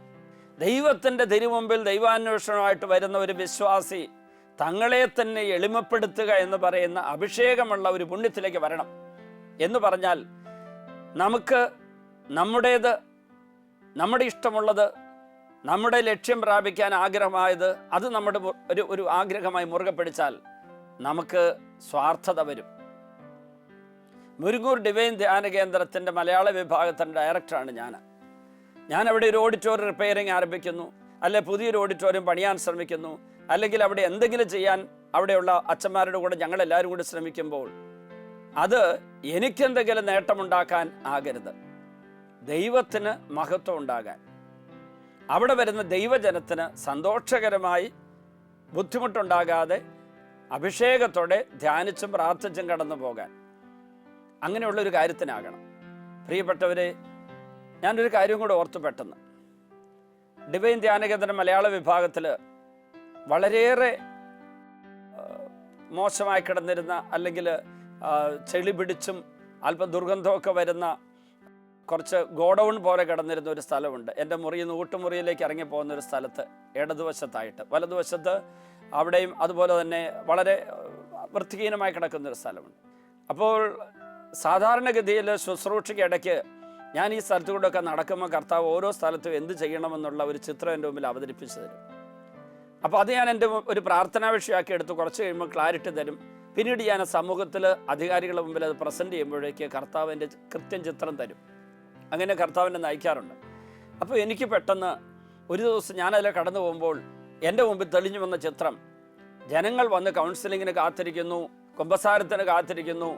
ദൈവത്തിൻ്റെ തിരുമുമ്പിൽ ദൈവാന്വേഷണമായിട്ട് വരുന്ന ഒരു വിശ്വാസി തങ്ങളെ തന്നെ എളിമപ്പെടുത്തുക എന്ന് പറയുന്ന അഭിഷേകമുള്ള ഒരു പുണ്യത്തിലേക്ക് വരണം. എന്ന് പറഞ്ഞാൽ നമുക്ക് നമ്മുടേത്, നമ്മുടെ ഇഷ്ടമുള്ളത്, നമ്മുടെ ലക്ഷ്യം പ്രാപിക്കാൻ ആഗ്രഹമായത് അത് നമ്മുടെ ഒരു ആഗ്രഹമായി മുറുകെ പിടിച്ചാൽ നമുക്ക് സ്വാർത്ഥത വരും. മുരുങ്ങൂർ ഡിവൈൻ ധ്യാന കേന്ദ്രത്തിൻ്റെ മലയാള വിഭാഗത്തിൻ്റെ ഡയറക്ടറാണ് ഞാൻ അവിടെ ഒരു ഓഡിറ്റോറിയം റിപ്പയറിങ് ആരംഭിക്കുന്നു, അല്ലെ പുതിയൊരു ഓഡിറ്റോറിയം പണിയാൻ ശ്രമിക്കുന്നു, അല്ലെങ്കിൽ അവിടെ എന്തെങ്കിലും ചെയ്യാൻ അവിടെയുള്ള അച്ഛന്മാരുടെ കൂടെ ഞങ്ങളെല്ലാവരും കൂടി ശ്രമിക്കുമ്പോൾ അത് എനിക്കെന്തെങ്കിലും നേട്ടമുണ്ടാക്കാൻ ആകരുത്, ദൈവത്തിന് മഹത്വം ഉണ്ടാകാൻ, അവിടെ വരുന്ന ദൈവജനത്തിന് സന്തോഷകരമായി ബുദ്ധിമുട്ടുണ്ടാകാതെ അഭിഷേകത്തോടെ ധ്യാനിച്ചും പ്രാർത്ഥിച്ചും കടന്നു പോകാൻ, അങ്ങനെയുള്ളൊരു കാര്യത്തിനാകണം. പ്രിയപ്പെട്ടവരെ, ഞാനൊരു കാര്യം കൂടെ ഓർത്തു പെട്ടെന്ന്. ഡിവൈൻ ധ്യാനകേന്ദ്രം മലയാള വിഭാഗത്തിൽ വളരെയേറെ മോശമായി കിടന്നിരുന്ന, അല്ലെങ്കിൽ ചെളി പിടിച്ചും അല്പം ദുർഗന്ധമൊക്കെ വരുന്ന കുറച്ച് ഗോഡൗൺ പോലെ കിടന്നിരുന്ന ഒരു സ്ഥലമുണ്ട്. എൻ്റെ മുറിയിൽ നിന്ന് ഊട്ടുമുറിയിലേക്ക് ഇറങ്ങി പോകുന്ന ഒരു സ്ഥലത്ത് ഇടതുവശത്തായിട്ട്, വലതുവശത്ത് അവിടെയും അതുപോലെ തന്നെ വളരെ വൃത്തിഹീനമായി കിടക്കുന്നൊരു സ്ഥലമുണ്ട്. അപ്പോൾ സാധാരണഗതിയിൽ ശുശ്രൂഷയ്ക്ക് ഇടയ്ക്ക് ഞാൻ ഈ സ്ഥലത്തു കൂടെയൊക്കെ നടക്കുമ്പോൾ കർത്താവ് ഓരോ സ്ഥലത്തും എന്ത് ചെയ്യണമെന്നുള്ള ഒരു ചിത്രം എൻ്റെ മുമ്പിൽ അവതരിപ്പിച്ചു തരും. അപ്പോൾ അത് ഞാൻ എൻ്റെ ഒരു പ്രാർത്ഥനാ വിഷയമാക്കി എടുത്ത് കുറച്ച് കഴിയുമ്പോൾ ക്ലാരിറ്റി തരും. പിന്നീട് ഞാൻ സമൂഹത്തിൽ അധികാരികളുടെ മുമ്പിൽ അത് പ്രസൻറ്റ് ചെയ്യുമ്പോഴേക്ക് കർത്താവ് എൻ്റെ കൃത്യം ചിത്രം തരും. അങ്ങനെ കർത്താവിനെ നയിക്കാറുണ്ട്. അപ്പോൾ എനിക്ക് പെട്ടെന്ന് ഒരു ദിവസം ഞാനതിൽ കടന്നു പോകുമ്പോൾ എൻ്റെ മുമ്പിൽ തെളിഞ്ഞു വന്ന ചിത്രം, ജനങ്ങൾ വന്ന് കൗൺസിലിങ്ങിന് കാത്തിരിക്കുന്നു, കുമ്പസാരത്തിന് കാത്തിരിക്കുന്നു,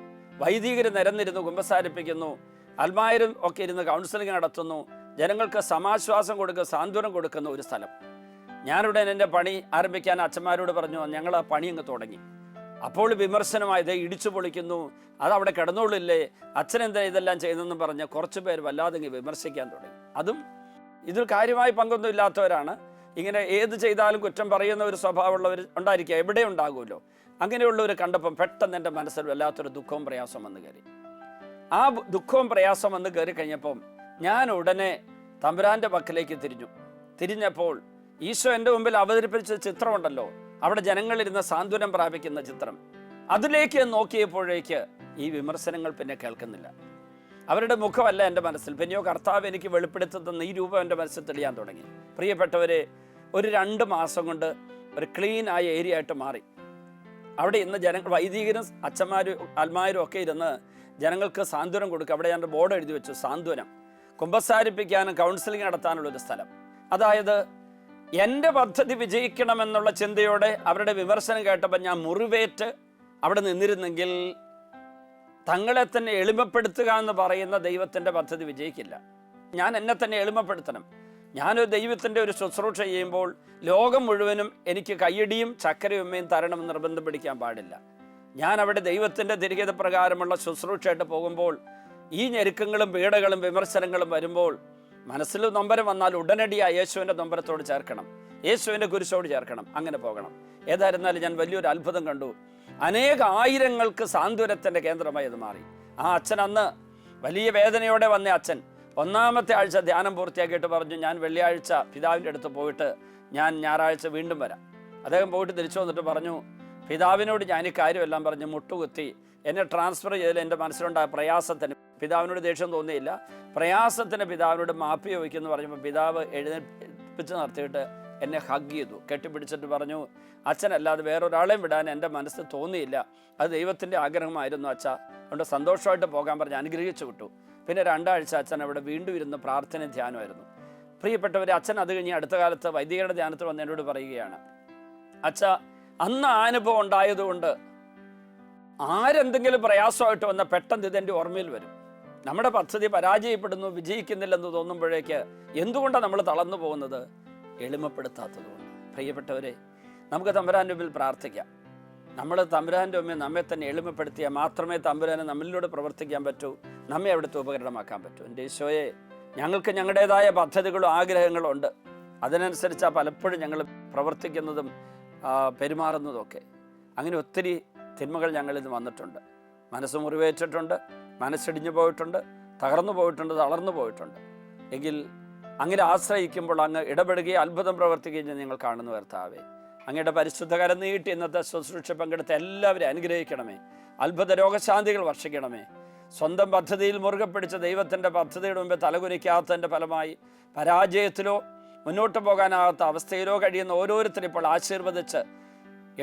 വൈദികർ നിരന്നിരുന്ന് കുമ്പസാരിപ്പിക്കുന്നു, അൽമായരും ഒക്കെ ഇരുന്ന് കൗൺസിലിംഗ് നടത്തുന്നു, ജനങ്ങൾക്ക് സമാശ്വാസം കൊടുക്കുക, സാന്ത്വനം കൊടുക്കുന്ന ഒരു സ്ഥലം. ഞാനിവിടെ എൻ്റെ പണി ആരംഭിക്കാൻ അച്ഛന്മാരോട് പറഞ്ഞു, ഞങ്ങൾ ആ പണി അങ്ങ് തുടങ്ങി. അപ്പോൾ വിമർശനമായത് ഇടിച്ചു പൊളിക്കുന്നു, അതവിടെ കിടന്നോളില്ലേ, അച്ഛനെന്താ ഇതെല്ലാം ചെയ്തെന്നും പറഞ്ഞ് കുറച്ച് പേര് വല്ലാതെ വിമർശിക്കാൻ തുടങ്ങി. അതും ഇതിൽ കാര്യമായി പങ്കൊന്നും ഇല്ലാത്തവരാണ്. ഇങ്ങനെ ഏത് ചെയ്താലും കുറ്റം പറയുന്ന ഒരു സ്വഭാവമുള്ളവർ ഉണ്ടായിരിക്കുക, എവിടെ ഉണ്ടാകുമല്ലോ. അങ്ങനെയുള്ളവർ കണ്ടപ്പം പെട്ടെന്ന് എൻ്റെ മനസ്സിൽ വല്ലാത്തൊരു ദുഃഖവും പ്രയാസം വന്ന് കയറി. ആ ദുഃഖവും പ്രയാസം വന്ന് കയറി കഴിഞ്ഞപ്പം ഞാൻ ഉടനെ തമ്പുരാൻ്റെ പക്കലേക്ക് തിരിഞ്ഞപ്പോൾ ഈശോ എൻ്റെ മുമ്പിൽ അവതരിപ്പിച്ച ചിത്രമുണ്ടല്ലോ, അവിടെ ജനങ്ങളിരുന്ന് സാന്ത്വനം പ്രാപിക്കുന്ന ചിത്രം, അതിലേക്ക് നോക്കിയപ്പോഴേക്ക് ഈ വിമർശനങ്ങൾ പിന്നെ കേൾക്കുന്നില്ല. അവരുടെ മുഖമല്ല എൻ്റെ മനസ്സിൽ, പിന്നെയോ കർത്താവ് എനിക്ക് വെളിപ്പെടുത്തി തന്ന ഈ രൂപം എൻ്റെ മനസ്സിൽ തെളിയാൻ തുടങ്ങി. പ്രിയപ്പെട്ടവരെ, ഒരു 2 മാസം കൊണ്ട് ഒരു ക്ലീൻ ആയ ഏരിയ ആയിട്ട് മാറി. അവിടെ ഇന്ന് ജനങ്ങൾ, വൈദികരും അച്ഛന്മാരും ആത്മാരും ഒക്കെ ഇരുന്ന് ജനങ്ങൾക്ക് സാന്ത്വനം കൊടുക്കുക. അവിടെ ഞാൻ ബോർഡ് എഴുതി വെച്ചു, സാന്ത്വനം, കുമ്പസാരിപ്പിക്കാനും കൗൺസിലിംഗ് നടത്താനുള്ളൊരു സ്ഥലം. അതായത് എൻ്റെ പദ്ധതി വിജയിക്കണമെന്നുള്ള ചിന്തയോടെ അവരുടെ വിമർശനം കേട്ടപ്പോൾ ഞാൻ മുറിവേറ്റ് അവിടെ നിന്നിരുന്നെങ്കിൽ തങ്ങളെ തന്നെ എളിമപ്പെടുത്തുക എന്ന് പറയുന്ന ദൈവത്തിൻ്റെ പദ്ധതി വിജയിക്കില്ല. ഞാൻ എന്നെ തന്നെ എളിമപ്പെടുത്തണം. ഞാനൊരു ദൈവത്തിൻ്റെ ഒരു ശുശ്രൂഷ ചെയ്യുമ്പോൾ ലോകം മുഴുവനും എനിക്ക് കയ്യടിയും ചക്കരയുമ്മയും തരണമെന്ന് നിർബന്ധം പിടിക്കാൻ പാടില്ല. ഞാൻ അവിടെ ദൈവത്തിൻ്റെ തിരികത പ്രകാരമുള്ള ശുശ്രൂഷയായിട്ട് പോകുമ്പോൾ ഈ ഞെരുക്കങ്ങളും പീഡകളും വിമർശനങ്ങളും വരുമ്പോൾ മനസ്സിൽ നൊമ്പരം വന്നാൽ ഉടനടി ആ യേശുവിൻ്റെ നൊമ്പരത്തോട് ചേർക്കണം, യേശുവിൻ്റെ കുരിശോട് ചേർക്കണം, അങ്ങനെ പോകണം. ഏതായിരുന്നാലും ഞാൻ വലിയൊരു അത്ഭുതം കണ്ടു. ആയിരങ്ങൾക്ക് സാന്ത്വനത്തിൻ്റെ കേന്ദ്രമായി അത് മാറി. ആ അച്ഛൻ അന്ന് വലിയ വേദനയോടെ വന്ന അച്ഛൻ 1-ാമത്തെ ആഴ്ച ധ്യാനം പൂർത്തിയാക്കിയിട്ട് പറഞ്ഞു, ഞാൻ വെള്ളിയാഴ്ച പിതാവിൻ്റെ അടുത്ത് പോയിട്ട് ഞാൻ ഞായറാഴ്ച വീണ്ടും വരാം. അദ്ദേഹം പോയിട്ട് തിരിച്ചു വന്നിട്ട് പറഞ്ഞു, പിതാവിനോട് ഞാൻ ഈ കാര്യമെല്ലാം പറഞ്ഞ് മുട്ടുകുത്തി എന്നെ ട്രാൻസ്ഫർ ചെയ്തതിൽ എൻ്റെ മനസ്സിലുണ്ടായ പ്രയാസത്തിന് പിതാവിനോട് ദേഷ്യം തോന്നിയില്ല. പ്രയാസത്തിന് പിതാവിനോട് മാപ്പി ചോദിക്കുമെന്ന് പറഞ്ഞപ്പോൾ പിതാവ് എഴുന്നേൽപ്പിച്ച് നിർത്തിയിട്ട് എന്നെ ഹഗ് ചെയ്തു, കെട്ടിപ്പിടിച്ചിട്ട് പറഞ്ഞു, അച്ഛനല്ലാതെ വേറൊരാളെയും വിടാൻ എൻ്റെ മനസ്സ് തോന്നിയില്ല, അത് ദൈവത്തിൻ്റെ ആഗ്രഹമായിരുന്നു അച്ഛ, അതുകൊണ്ട് സന്തോഷമായിട്ട് പോകാൻ പറഞ്ഞ് അനുഗ്രഹിച്ചു വിട്ടു. പിന്നെ 2 ആഴ്ച അച്ഛൻ അവിടെ വീണ്ടും ഇരുന്ന് പ്രാർത്ഥന ധ്യാനമായിരുന്നു. പ്രിയപ്പെട്ടവരെ, അച്ഛൻ അത് കഴിഞ്ഞ് അടുത്ത കാലത്ത് വൈദികരുടെ ധ്യാനത്തിൽ വന്ന് എന്നോട് പറയുകയാണ്, അച്ഛ, അന്ന് അനുഭവം ഉണ്ടായതുകൊണ്ട് ആരെന്തെങ്കിലും പ്രയാസമായിട്ട് വന്ന പെട്ടെന്ന് ഇതെൻ്റെ ഓർമ്മയിൽ വരും. നമ്മുടെ പദ്ധതി പരാജയപ്പെടുന്നു, വിജയിക്കുന്നില്ലെന്ന് തോന്നുമ്പോഴേക്ക് എന്തുകൊണ്ടാണ് നമ്മൾ തളർന്നു പോകുന്നത്? എളിമപ്പെടുത്താത്തതുകൊണ്ട്. പ്രിയപ്പെട്ടവരെ, നമുക്ക് തമ്പുരാൻ്റെ മുമ്പിൽ പ്രാർത്ഥിക്കാം. നമ്മൾ തമ്പുരാൻ്റെ മുമ്പിൽ നമ്മെ തന്നെ എളിമപ്പെടുത്തിയാൽ മാത്രമേ തമ്പുരാനെ നമ്മളിലൂടെ പ്രവർത്തിക്കാൻ പറ്റൂ, നമ്മെ അവിടുത്തെ ഉപകരണമാക്കാൻ പറ്റൂ. എൻ്റെ ഈശോയെ, ഞങ്ങൾക്ക് ഞങ്ങളുടേതായ പദ്ധതികളും ആഗ്രഹങ്ങളും ഉണ്ട്. അതിനനുസരിച്ചാണ് പലപ്പോഴും ഞങ്ങൾ പ്രവർത്തിക്കുന്നതും പെരുമാറുന്നതുമൊക്കെ. അങ്ങനെ ഒത്തിരി തിന്മകൾ ഞങ്ങളിന്ന് വന്നിട്ടുണ്ട്. മനസ്സ് മുറിവേറ്റിട്ടുണ്ട്, മനസ്സിടിഞ്ഞു പോയിട്ടുണ്ട്, തകർന്നു പോയിട്ടുണ്ട്, തളർന്നു പോയിട്ടുണ്ട്. എങ്കിൽ അങ്ങനെ ആശ്രയിക്കുമ്പോൾ അങ്ങ് ഇടപെടുകയും അത്ഭുതം പ്രവർത്തിക്കുകയും നിങ്ങൾ കാണുന്നു. കർത്താവേ, അങ്ങയുടെ പരിശുദ്ധ കരം നീട്ടി ഇന്നത്തെ ശുശ്രൂഷ പങ്കെടുത്ത എല്ലാവരെയും അനുഗ്രഹിക്കണമേ. അത്ഭുത രോഗശാന്തികൾ വർഷിക്കണമേ. സ്വന്തം പദ്ധതിയിൽ മുറുകെ പിടിച്ച ദൈവത്തിൻ്റെ പദ്ധതിയുടെ മുമ്പേ തലകുനിക്കാത്തതിൻ്റെ ഫലമായി പരാജയത്തിലോ മുന്നോട്ട് പോകാനാകാത്ത അവസ്ഥയിലോ കഴിയുന്ന ഓരോരുത്തരും ഇപ്പോൾ ആശീർവദിച്ച്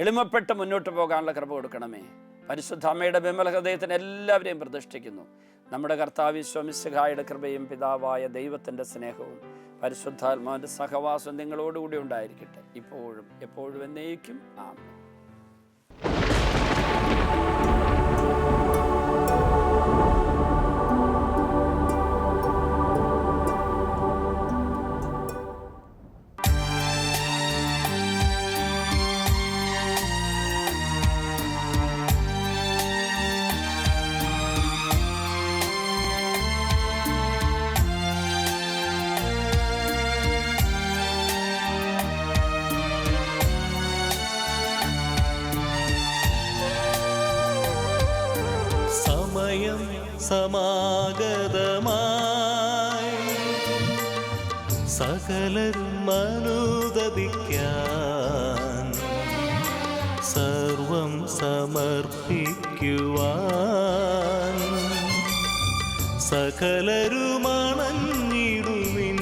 എളിമപ്പെട്ട് മുന്നോട്ട് പോകാനുള്ള കൃപ കൊടുക്കണമേ. പരിശുദ്ധ അമ്മയുടെ വിമല ഹൃദയത്തിന് എല്ലാവരെയും പ്രതിഷ്ഠിക്കുന്നു. നമ്മുടെ കർത്താവ് ഈശോ മിശിഹായുടെ കൃപയും പിതാവായ ദൈവത്തിൻ്റെ സ്നേഹവും പരിശുദ്ധാത്മാവിൻ്റെ സഹവാസം നിങ്ങളോടുകൂടി ഉണ്ടായിരിക്കട്ടെ, ഇപ്പോഴും എപ്പോഴും എന്നേക്കും. ആമേൻ. സമാഗതമായി സകലരും അനുദപിക്കാൻ സർവം സമർപ്പിക്കുവാൻ സകലരും അണഞ്ഞിടുവിൻ.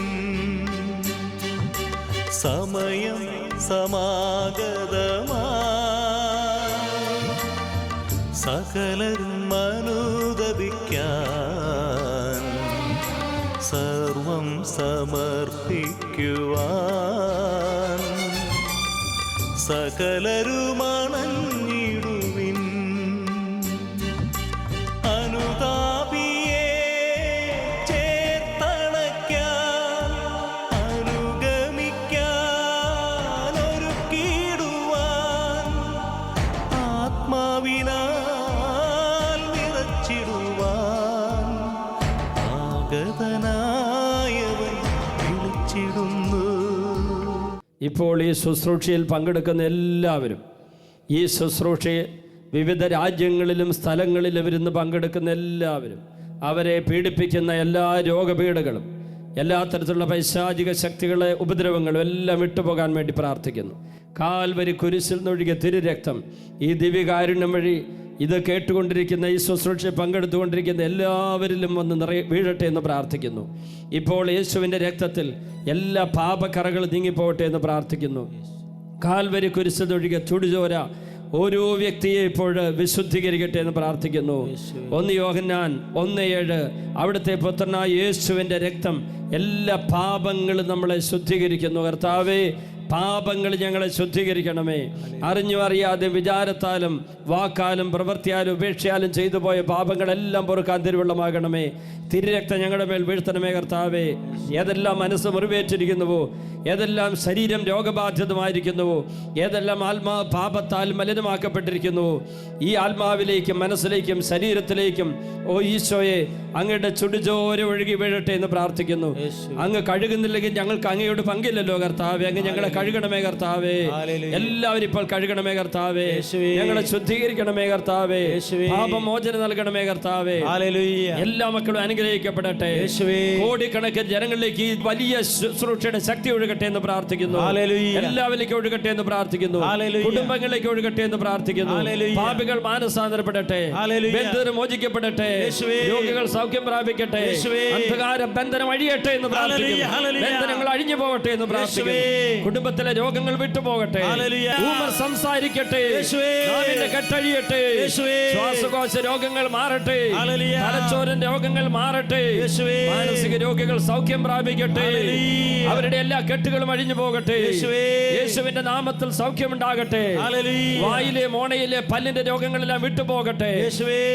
സമയം സമാഗതമായി സകലരും അനുദപിക്കാൻ സർവം സമർപ്പിക്കുവാൻ സകലരും അണഞ്ഞിടുവിൻ. അനുതാപിയെ ചേർത്തണയ്ക്കാൻ അനുഗമിക്കാൻ ഒരുക്കിടുവാൻ ആത്മാവിനാൽ നിറച്ചിടുവാൻ ആഗതനായവൻ വിളിച്ചിടുന്നു. ഇപ്പോൾ ഈ ശുശ്രൂഷയിൽ പങ്കെടുക്കുന്ന എല്ലാവരും, ഈ ശുശ്രൂഷയെ വിവിധ രാജ്യങ്ങളിലും സ്ഥലങ്ങളിലും ഇരുന്ന് പങ്കെടുക്കുന്ന എല്ലാവരും, അവരെ പീഡിപ്പിക്കുന്ന എല്ലാ രോഗപീഠകളും, എല്ലാ തരത്തിലുള്ള പൈശാചിക ശക്തികളെ ഉപദ്രവങ്ങളും എല്ലാം വിട്ടുപോകാൻ വേണ്ടി പ്രാർത്ഥിക്കുന്നു. കാൽവരി കുരിശിൽ നിന്നൊഴുകിയ തിരുരക്തം ഈ ദിവ്യകാരുണ്യം വഴി ഇത് കേട്ടുകൊണ്ടിരിക്കുന്ന ഈ ശുശ്രൂഷ പങ്കെടുത്തുകൊണ്ടിരിക്കുന്ന എല്ലാവരിലും വന്ന് വീഴട്ടെ എന്ന് പ്രാർത്ഥിക്കുന്നു. ഇപ്പോൾ യേശുവിൻ്റെ രക്തത്തിൽ എല്ലാ പാപക്കറകളും നീങ്ങിപ്പോകട്ടെ എന്ന് പ്രാർത്ഥിക്കുന്നു. കാൽവരി കുരിശതൊഴികെ ചുടുചോര ഓരോ വ്യക്തിയെ ഇപ്പോൾ വിശുദ്ധീകരിക്കട്ടെ എന്ന് പ്രാർത്ഥിക്കുന്നു. 1 യോഹന്നാൻ 1:7 അവിടുത്തെ പുത്രനായ യേശുവിൻ്റെ രക്തം എല്ലാ പാപങ്ങളും നമ്മളെ ശുദ്ധീകരിക്കുന്നു. കർത്താവേ, പാപങ്ങൾ ഞങ്ങളെ ശുദ്ധീകരിക്കണമേ. അറിഞ്ഞും അറിയാതെ വിചാരത്താലും വാക്കാലും പ്രവൃത്തിയാലും ഉപേക്ഷയാലും ചെയ്തു പോയ പാപങ്ങളെല്ലാം പൊറുക്കാൻ തിരുവള്ളമാകണമേ. തിരുരക്തം ഞങ്ങളുടെ മേൽ വീഴ്ത്തണമേ കർത്താവേ. ഏതെല്ലാം മനസ്സ് മുറിവേറ്റിരിക്കുന്നുവോ, ഏതെല്ലാം ശരീരം രോഗബാധിതമായിരിക്കുന്നുവോ, ഏതെല്ലാം ആത്മാവ് പാപത്താൽ മലിനമാക്കപ്പെട്ടിരിക്കുന്നുവോ, ഈ ആത്മാവിലേക്കും മനസ്സിലേക്കും ശരീരത്തിലേക്കും ഈശോയെ അങ്ങയുടെ ചുടുചോര ഒഴുകി വീഴട്ടെ എന്ന് പ്രാർത്ഥിക്കുന്നു. അങ്ങ് കഴുകുന്നില്ലെങ്കിൽ ഞങ്ങൾക്ക് അങ്ങയോട് പങ്കില്ലല്ലോ കർത്താവേ. അങ്ങ് ഞങ്ങളെ കഴുകണമേ കർത്താവേ. എല്ലാവരും ഇപ്പോൾ കഴുകണമേ കർത്താവേ. ഞങ്ങളെ ശുദ്ധീകരിക്കണമേ കർത്താവേ. പാപമോചനം നൽകണമേ കർത്താവേ. എല്ലാ മക്കളും അനുഗ്രഹിക്കപ്പെടട്ടെ. കോടിക്കണക്കിന് ജനങ്ങളിലേക്ക് ഈ വലിയ ശുശ്രൂഷയുടെ ശക്തി ഒഴുകട്ടെ എന്ന് പ്രാർത്ഥിക്കുന്നു. എല്ലാവരിലേക്കും ഒഴുകട്ടെ എന്ന് പ്രാർത്ഥിക്കുന്നു. കുടുംബങ്ങളിലേക്ക് ഒഴുകട്ടെ എന്ന് പ്രാർത്ഥിക്കുന്നു. പാപികൾ മാനസാന്തരപ്പെടട്ടെ. ബന്ധനം മോചിക്കപ്പെടട്ടെ. രോഗികൾ സൗഖ്യം പ്രാപിക്കട്ടെ. അന്ധകാര ബന്ധനം അഴിയട്ടെ എന്ന് പ്രാർത്ഥിക്കുന്നു. ബന്ധനങ്ങൾ അഴിഞ്ഞു പോകട്ടെ എന്ന് പ്രാർത്ഥിക്കുന്നു. കുടുംബത്തിലെ രോഗങ്ങൾ വിട്ടുപോകട്ടെ. ഊമർ സംസാരിക്കട്ടെ. നാവിന്റെ കെട്ടഴിയട്ടെ. ശ്വാസകോശ രോഗങ്ങൾ മാറട്ടെ. തലച്ചോറിന്റെ രോഗങ്ങൾ മാറട്ടെ. മാനസിക രോഗികൾ സൗഖ്യം പ്രാപിക്കട്ടെ. അവരുടെ എല്ലാ കെട്ടുകളും അഴിഞ്ഞു പോകട്ടെ. യേശുവിന്റെ നാമത്തിൽ സൗഖ്യമുണ്ടാകട്ടെ. വായിലെ മോണയിലെ പല്ലിന്റെ രോഗങ്ങളെല്ലാം വിട്ടുപോകട്ടെ.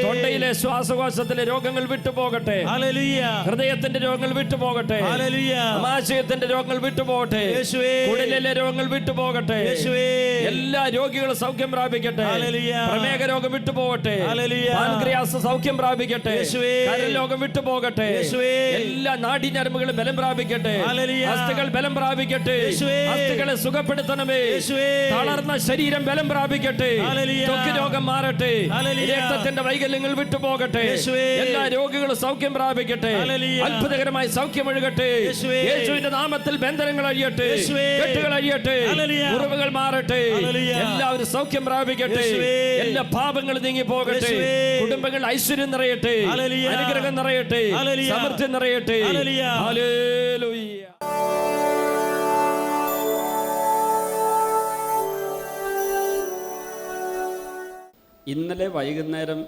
തൊണ്ടയിലെ ശ്വാസകോശത്തിലെ രോഗങ്ങൾ വിട്ടുപോകട്ടെ. ഹൃദയത്തിന്റെ രോഗങ്ങൾ വിട്ടുപോകട്ടെ. ആമാശയത്തിന്റെ രോഗങ്ങൾ വിട്ടുപോകട്ടെ. കുടലിലെ രോഗങ്ങൾ വിട്ടുപോകട്ടെ. എല്ലാ രോഗികളും സൗഖ്യം പ്രാപിക്കട്ടെ. പ്രമേഹ രോഗം വിട്ടുപോകട്ടെ. പാൻക്രിയാസ് സൗഖ്യം പ്രാപിക്കട്ടെ. കരൾ രോഗം വിട്ടുപോകട്ടെ. എല്ലാ നാഡീഞരമ്പുകളും ബലം പ്രാപിക്കട്ടെ. അസ്ഥികൾ ബലം പ്രാപിക്കട്ടെ. അസ്ഥികളെ സുഖപ്പെടുത്തണമേ. തളർന്ന ശരീരം ബലം പ്രാപിക്കട്ടെ. ത്വക്ക് രോഗം മാറട്ടെ. രക്തത്തിന്റെ വൈകല്യങ്ങൾ വിട്ടുപോകട്ടെ. എല്ലാ രോഗികളും സൗഖ്യം പ്രാപിക്കട്ടെ. അത്ഭുതകരമായി സൗഖ്യം ഒഴുകട്ടെ. യേശുവിന്റെ നാമത്തിൽ ബന്ധനങ്ങൾ അഴിയട്ടെ. കെട്ടുകൾ അഴിയട്ടെ. മുറിവുകൾ മാറട്ടെ. എല്ലാവരും സൗഖ്യം പ്രാപിക്കട്ടെ. എല്ലാ പാപങ്ങളും നീങ്ങി പോകട്ടെ. കുടുംബങ്ങൾ ഐശ്വര്യം നിറയട്ടെ. അനുഗ്രഹം നിറയട്ടെ. സമൃദ്ധി നിറയട്ടെ. ഹല്ലേലൂയ. ഇന്നലെ വൈകുന്നേരം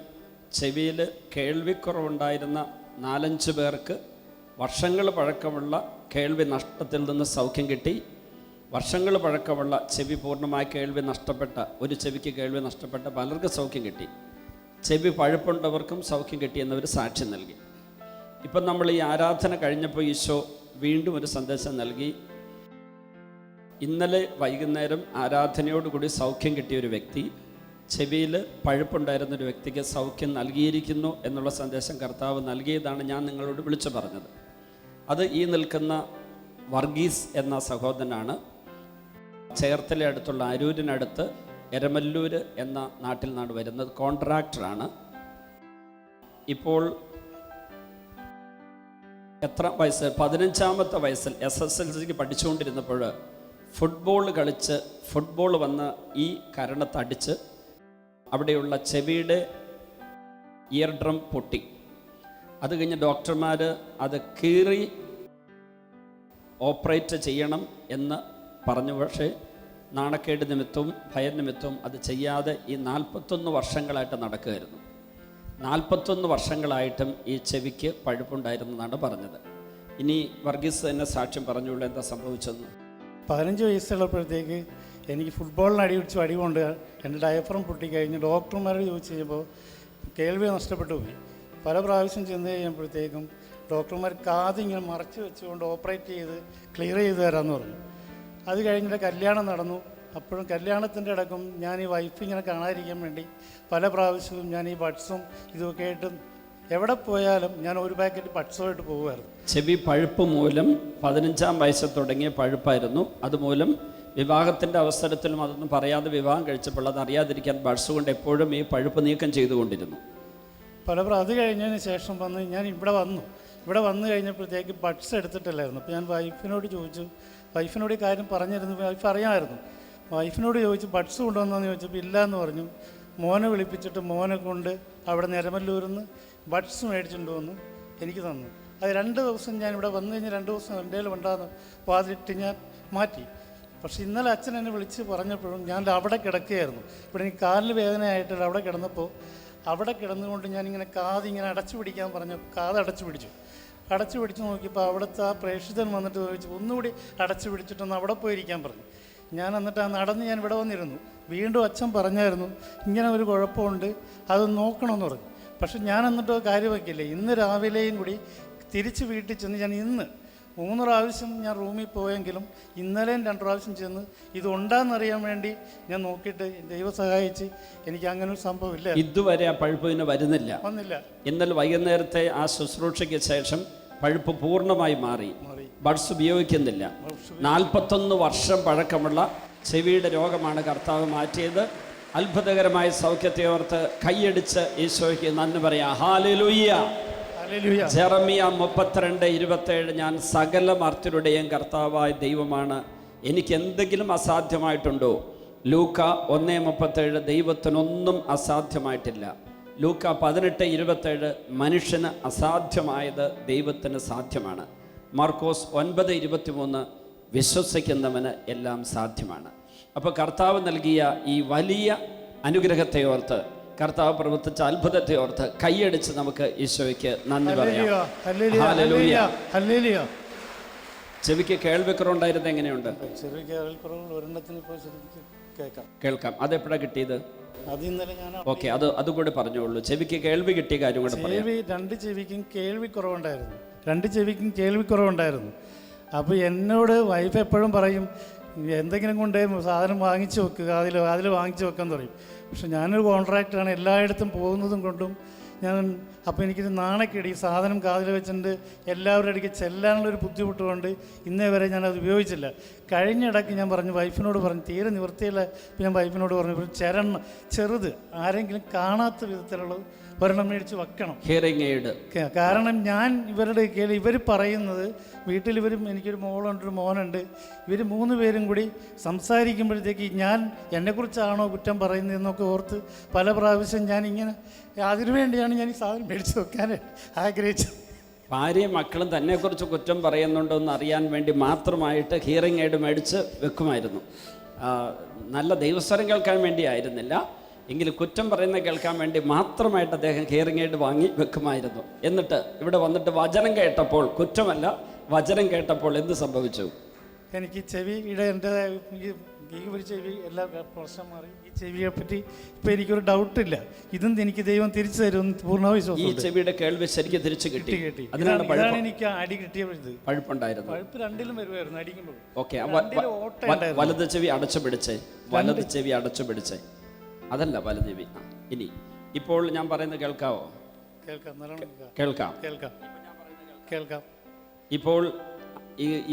ചെവിയിൽ കേൾവിക്കുറവുണ്ടായിരുന്ന 4-5 പേർക്ക് വർഷങ്ങൾ പഴക്കമുള്ള കേൾവി നഷ്ടത്തിൽ നിന്ന് സൗഖ്യം കിട്ടി. വർഷങ്ങൾ പഴക്കമുള്ള ചെവി പൂർണ്ണമായി കേൾവി നഷ്ടപ്പെട്ട, ഒരു ചെവിക്ക് കേൾവി നഷ്ടപ്പെട്ട പലർക്കും സൗഖ്യം കിട്ടി. ചെവി പഴുപ്പുണ്ടവർക്കും സൗഖ്യം കിട്ടിയെന്നവർ സാക്ഷ്യം നൽകി. ഇപ്പം നമ്മൾ ഈ ആരാധന കഴിഞ്ഞപ്പോൾ ഈശോ വീണ്ടും ഒരു സന്ദേശം നൽകി. ഇന്നലെ വൈകുന്നേരം ആരാധനയോടുകൂടി സൗഖ്യം കിട്ടിയ ഒരു വ്യക്തി, ചെവിയിൽ പഴുപ്പുണ്ടായിരുന്നൊരു വ്യക്തിക്ക് സൗഖ്യം നൽകിയിരിക്കുന്നു എന്നുള്ള സന്ദേശം കർത്താവ് നൽകിയതാണ് ഞാൻ നിങ്ങളോട് വിളിച്ചു പറഞ്ഞത്. അത് ഈ നിൽക്കുന്ന വർഗീസ് എന്ന സഹോദരനാണ്. ചേർത്തല അടുത്തുള്ള അരൂരിനടുത്ത് എരമല്ലൂർ എന്ന നാട്ടിൽ നിന്നാണ് വരുന്നത്. കോൺട്രാക്ടറാണ്. ഇപ്പോൾ എത്ര വയസ്സ്? 15ാമത്തെ വയസ്സിൽ SSLCക്ക് പഠിച്ചുകൊണ്ടിരുന്നപ്പോൾ ഫുട്ബോൾ കളിച്ച് ഫുട്ബോൾ വന്ന് ഈ കരണത്തടിച്ച് അവിടെയുള്ള ചെവിയുടെ ഇയർ ഡ്രം പൊട്ടി. അത് കഴിഞ്ഞ് ഡോക്ടർമാർ അത് കീറി ഓപ്പറേറ്റ് ചെയ്യണം എന്ന് പറഞ്ഞു. പക്ഷേ നാണക്കേട് നിമിത്തവും ഭയനിമിത്തവും അത് ചെയ്യാതെ ഈ 41 വർഷങ്ങളായിട്ട് നടക്കുകയായിരുന്നു. 41 വർഷങ്ങളായിട്ടും ഈ ചെവിക്ക് പഴുപ്പുണ്ടായിരുന്നെന്നാണ് പറഞ്ഞത്. ഇനി വർഗീസ് തന്നെ സാക്ഷ്യം പറഞ്ഞുള്ളൂ എന്താ സംഭവിച്ചെന്ന്. 15 വയസ്സുള്ളപ്പോഴത്തേക്ക് എനിക്ക് ഫുട്ബോളിന് അടിപിടിച്ച് അടികൊണ്ട് എൻ്റെ ഡയഫ്രം പൊട്ടിക്കഴിഞ്ഞ് ഡോക്ടർമാരോട് ചോദിച്ചു കഴിഞ്ഞപ്പോൾ കേൾവി നഷ്ടപ്പെട്ടു പോയി. പല പ്രാവശ്യം ചെന്ന് കഴിയുമ്പോഴത്തേക്കും ഡോക്ടർമാർ കാതിങ്ങനെ മറച്ച് വെച്ചുകൊണ്ട് ഓപ്പറേറ്റ് ചെയ്ത് ക്ലിയർ ചെയ്ത് തരാമെന്ന് പറഞ്ഞു. അത് കഴിഞ്ഞിട്ട് കല്യാണം നടന്നു. അപ്പോഴും കല്യാണത്തിൻ്റെ അടക്കം ഞാൻ ഈ വൈഫ് ഇങ്ങനെ കാണാതിരിക്കാൻ വേണ്ടി പല പ്രാവശ്യവും ഞാൻ ഈ ബഡ്സും ഇതൊക്കെ ആയിട്ട് എവിടെ പോയാലും ഞാൻ ഒരു പാക്കറ്റ് ബഡ്സുമായിട്ട് പോകുമായിരുന്നു. ചെവി പഴുപ്പ് മൂലം 15ാം വയസ്സിൽ തുടങ്ങിയ പഴുപ്പായിരുന്നു. അതുമൂലം വിവാഹത്തിൻ്റെ അവസരത്തിലും അതൊന്നും പറയാതെ വിവാഹം കഴിച്ചപ്പോൾ അത് അറിയാതിരിക്കാൻ ബഡ്സ് കൊണ്ട് എപ്പോഴും ഈ പഴുപ്പ് നീക്കം ചെയ്തുകൊണ്ടിരുന്നു. അത് കഴിഞ്ഞതിന് ശേഷം ഞാൻ ഇവിടെ വന്നു കഴിഞ്ഞപ്പോഴത്തേക്ക് ബഡ്സ് എടുത്തിട്ടില്ലായിരുന്നു. അപ്പോൾ ഞാൻ വൈഫിനോട് ചോദിച്ചു. വൈഫിനോട് ഈ കാര്യം പറഞ്ഞിരുന്നു. വൈഫ് അറിയാമായിരുന്നു. വൈഫിനോട് ചോദിച്ചു ബഡ്സ് കൊണ്ടുവന്നതെന്ന് ചോദിച്ചപ്പോൾ ഇല്ല എന്ന് പറഞ്ഞു. മോനെ വിളിപ്പിച്ചിട്ട് മോനെ കൊണ്ട് അവിടെ നിരമല്ലൂരിൽ നിന്ന് ബഡ്സ് മേടിച്ചുകൊണ്ട് വന്ന് എനിക്ക് തന്നു. അത് 2 ദിവസം ഞാൻ ഇവിടെ വന്നു കഴിഞ്ഞ് 2 ദിവസം എൻ്റെ കയ്യിൽ ഉണ്ടാകുന്ന വാതിലിട്ട് ഞാൻ മാറ്റി. പക്ഷേ ഇന്നലെ അച്ഛൻ എന്നെ വിളിച്ച് പറഞ്ഞപ്പോഴും ഞാൻ അവിടെ കിടക്കുകയായിരുന്നു. ഇവിടെ എനിക്ക് കാലിൽ വേദനയായിട്ട് അവിടെ കിടന്നപ്പോൾ അവിടെ കിടന്നുകൊണ്ട് ഞാനിങ്ങനെ കാതിങ്ങനെ അടച്ചു പിടിക്കാൻ പറഞ്ഞപ്പോൾ കാത് അടച്ചു പിടിച്ച് നോക്കിയപ്പോൾ അവിടുത്തെ ആ പ്രേക്ഷിതൻ വന്നിട്ട് ചോദിച്ചു, ഒന്നുകൂടി അടച്ചു പിടിച്ചിട്ടൊന്ന് അവിടെ പോയിരിക്കാൻ പറഞ്ഞു. ഞാൻ എന്നിട്ട് ആ നടന്ന് ഞാൻ ഇവിടെ വന്നിരുന്നു. വീണ്ടും അച്ഛൻ പറഞ്ഞായിരുന്നു ഇങ്ങനെ ഒരു കുഴപ്പമുണ്ട്, അത് നോക്കണമെന്ന് പറഞ്ഞു. പക്ഷെ ഞാൻ എന്നിട്ടോ കാര്യം വയ്ക്കില്ല. ഇന്ന് രാവിലെയും കൂടി തിരിച്ച് വീട്ടിൽ ചെന്ന് ഞാൻ ഇന്ന് 3 പ്രാവശ്യം ഞാൻ റൂമിൽ പോയെങ്കിലും ഇന്നലെയും 2 പ്രാവശ്യം ചെന്ന് ഇതുണ്ടാന്നറിയാൻ വേണ്ടി ഞാൻ നോക്കിയിട്ട് ദൈവം സഹായിച്ച് എനിക്ക് അങ്ങനെ ഒരു സംഭവം ഇല്ല. ഇതുവരെ ആ പഴുപ്പ് പിന്നെ വന്നില്ല. ഇന്നലെ വൈകുന്നേരത്തെ ആ ശുശ്രൂഷയ്ക്ക് ശേഷം പഴുപ്പ് പൂർണ്ണമായി മാറി. ബഡ്സ് ഉപയോഗിക്കുന്നില്ല. 41 വർഷം പഴക്കമുള്ള ചെവിയുടെ രോഗമാണ് കർത്താവ് മാറ്റിയത്. അത്ഭുതകരമായ സൗഖ്യത്തെ ഓർത്ത് കൈയടിച്ച് ഈശോയ്ക്ക് നന്ദി പറയാം. ഹല്ലേലൂയ. ജെറമിയ 32:27 ഞാൻ സകല മർത്യരുടെയും കർത്താവായ ദൈവമാണ്, എനിക്ക് എന്തെങ്കിലും അസാധ്യമായിട്ടുണ്ടോ? ലൂക്ക 1:37 ദൈവത്തിനൊന്നും അസാധ്യമായിട്ടില്ല. ലൂക്ക 18:27 മനുഷ്യന് അസാധ്യമായത് ദൈവത്തിന് സാധ്യമാണ്. മാർക്കോസ് 9:23 വിശ്വസിക്കുന്നവന് എല്ലാം സാധ്യമാണ്. അപ്പോൾ കർത്താവ് നൽകിയ ഈ വലിയ അനുഗ്രഹത്തെ ഓർത്ത്, കർത്താവ് പ്രവർത്തിച്ച അത്ഭുതത്തെ ഓർത്ത് കൈയടിച്ച് നമുക്ക് ഈശോയ്ക്ക് നന്ദി പറയാം. ഹല്ലേലൂയ. ചെവിക്ക് കേൾവിക്കുറവുണ്ടായിരുന്നത് എങ്ങനെയുണ്ട്? കേൾക്കാം. അതെപ്പോഴാണ് കിട്ടിയത്? ഓക്കെ, അതുകൂടി പറഞ്ഞോളൂ. ചെവിക്ക് കേൾവി കിട്ടിയ കാര്യം കൂടെ പറയാം. 2 ചെവിക്കും കേൾവിക്കുറവുണ്ടായിരുന്നു. അപ്പോൾ എന്നോട് വൈഫ് എപ്പോഴും പറയും, എന്തെങ്കിലും കൊണ്ട് സാധനം വാങ്ങിച്ചു വെക്കുക, അതിൽ വാങ്ങിച്ചു വെക്കാൻ പറയും. പക്ഷെ ഞാനൊരു കോൺട്രാക്ടറാണ്, എല്ലായിടത്തും പോകുന്നതും കൊണ്ടും അപ്പോൾ എനിക്കിത് നാണക്കേട്. ഈ സാധനം കാതിൽ വെച്ചിട്ട് എല്ലാവരുടെ ഇടയ്ക്ക് ചെല്ലാനുള്ളൊരു ബുദ്ധിമുട്ട് കൊണ്ട് ഇന്നേ വരെ ഞാനത് ഉപയോഗിച്ചില്ല. കഴിഞ്ഞിടയ്ക്ക് ഞാൻ വൈഫിനോട് പറഞ്ഞു തീരെ നിവൃത്തിയില്ല. ഞാൻ വൈഫിനോട് പറഞ്ഞു ചെറുത് ആരെങ്കിലും കാണാത്ത വിധത്തിലുള്ളത് ഒരെണ്ണം മേടിച്ച് വെക്കണം, ഹിയറിംഗ് എയ്ഡ്. കാരണം ഞാൻ ഇവർ പറയുന്നത് വീട്ടിൽ എനിക്കൊരു മോളുണ്ട്, ഒരു മോനുണ്ട്. ഇവർ 3 പേരും കൂടി സംസാരിക്കുമ്പോഴത്തേക്ക് ഞാൻ എന്നെക്കുറിച്ചാണോ കുറ്റം പറയുന്നതെന്നൊക്കെ ഓർത്ത് പല പ്രാവശ്യം ഞാനിങ്ങനെ അതിനുവേണ്ടിയാണ് ഞാൻ ഈ സാധനം മേടിച്ച് വെക്കാൻ ആഗ്രഹിച്ചത്. ഭാര്യയും മക്കളും തന്നെക്കുറിച്ച് കുറ്റം പറയുന്നുണ്ടോ എന്ന് അറിയാൻ വേണ്ടി മാത്രമായിട്ട് ഹിയറിംഗ് എയ്ഡ് മേടിച്ച് വെക്കുമായിരുന്നു. നല്ല ദൈവസ്വരം കേൾക്കാൻ വേണ്ടി ആയിരുന്നില്ല, എങ്കിലും കുറ്റം പറയുന്നത് കേൾക്കാൻ വേണ്ടി മാത്രമായിട്ട് അദ്ദേഹം ഹിയറിംഗ് എയ്ഡ് വാങ്ങി വെക്കുമായിരുന്നു. എന്നിട്ട് ഇവിടെ വന്നിട്ട് വചനം കേട്ടപ്പോൾ, കുറ്റമല്ല വചനം കേട്ടപ്പോൾ എന്ത് സംഭവിച്ചു? എനിക്ക് ചെവിയുടെ എൻ്റെതായ ഈ ചെവി എല്ലാ പ്രശ്നം മാറി. ഈ ചെവിയെ പറ്റി ഇപ്പം എനിക്കൊരു ഡൗട്ടില്ല. ഇതും എനിക്ക് ദൈവം തിരിച്ചു തരും പൂർണ്ണ വിശ്വാസം. ഈ ചെവിയുടെ കേൾവി ശരിക്കും തിരിച്ചു കിട്ടി. അതാണ് എനിക്ക് അടി കിട്ടിയത്. പഴുപ്പുണ്ടായിരുന്നു. പഴുപ്പ് 2ലും വരുമായിരുന്നു അടിക്കുമ്പോൾ. ഓക്കെ, വലത് ചെവി അടച്ചു പിടിച്ചേ, വലത് ചെവി അടച്ചു പിടിച്ചേ, അതല്ല വലത് ചെവി. ഇനി ഇപ്പോൾ ഞാൻ പറയുന്നത് കേൾക്കാവോ? കേൾക്കാം. ഇപ്പോൾ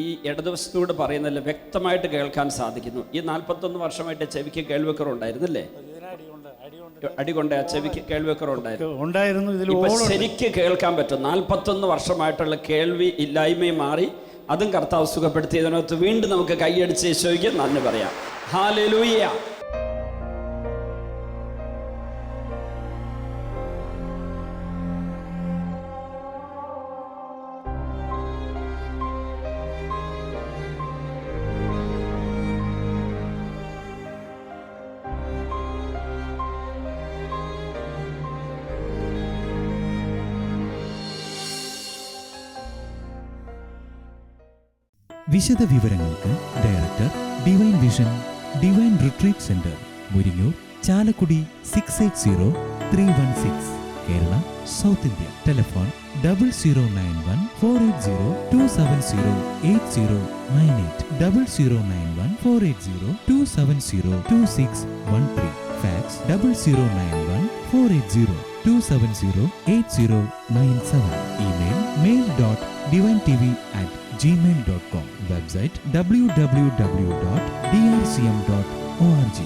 ഈ ഇടതുവശത്തോട് പറയുന്നതിൽ വ്യക്തമായിട്ട് കേൾക്കാൻ സാധിക്കുന്നു. ഈ 41 വർഷമായിട്ട് ചെവിക്ക് കേൾവിക്കുറവുണ്ടായിരുന്നില്ലേ? അടി കൊണ്ട് ആ ചെവിക്ക് കേൾവിക്കുറവുണ്ടായിരുന്നു. ഇപ്പൊ ശരിക്ക് കേൾക്കാൻ പറ്റും. 41 വർഷമായിട്ടുള്ള കേൾവി ഇല്ലായ്മയും മാറി. അതും കർത്താവ് സുഖപ്പെടുത്തിയതിനകത്ത് വീണ്ടും നമുക്ക് കൈയടിച്ച് യേശുവിന് നന്ദി പറയാം. ഹല്ലേലൂയ. വിശദ വിവരങ്ങൾക്ക് director, divine vision, divine retreat centre, Muringoor, Chalakudy 680316, Kerala, south India. Telephone 0091 480 270 8098, 0091 480 270 2613. Fax 0091 480 270 8097. Email mail.divintv@gmail.com. Website www.drcm.org.